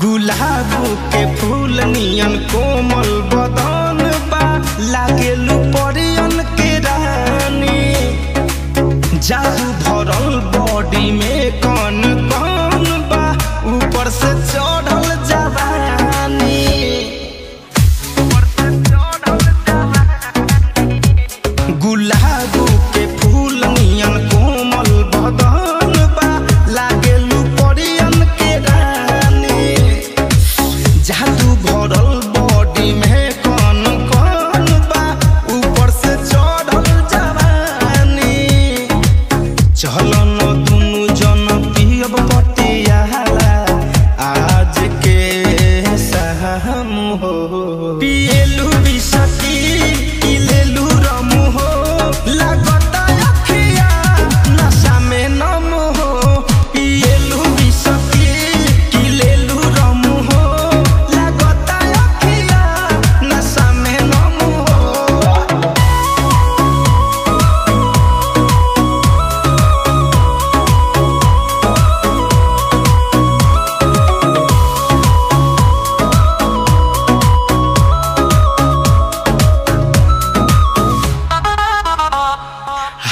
गुलाब के फूल नियन कोमल बदन बा लागेलू परियन के रानी जादू भरल बॉडी में कौन कौन बा ऊपर से चढ़ल जवानी गुलाब के फूल नियन कोमल बदन बा लागेलू परियन के रानी जादू भरल बॉडी में कौन कौन बा ऊपर से चढ़ल जवानी चलो न दुनु जन पियब पटियाला आज के शाम हो पिएलू बिसकी इलेलू रमु हो लागता अखिया नशा में नम हो पिएलू बिसकी इलेलू रमु हो लागता अखिया नशा में नम हो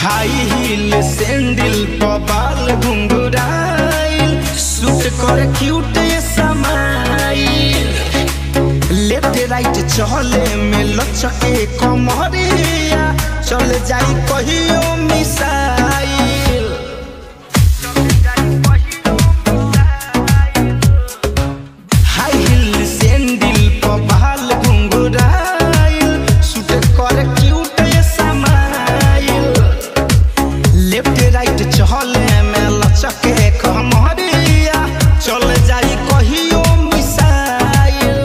हाई हील सैंडल पर बाल घुंघराइल सूट कर क्यूट समाइल लेफ्ट राइट चले में लचके कमरिया चल जाई कहियो मिसाइल हाई हील सैंडल पर बाल घुंघराइल सूट कर क्यूट समाइल लेफ्ट राइट चले में लचके कमरिया चल जाई कहियो मिसाइल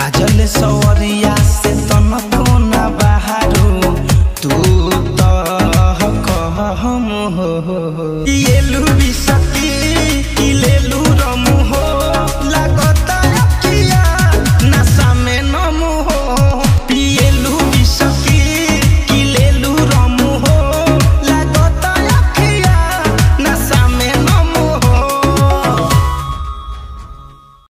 काजल सवरिया से तनको ना बहारू तू तो कहम हो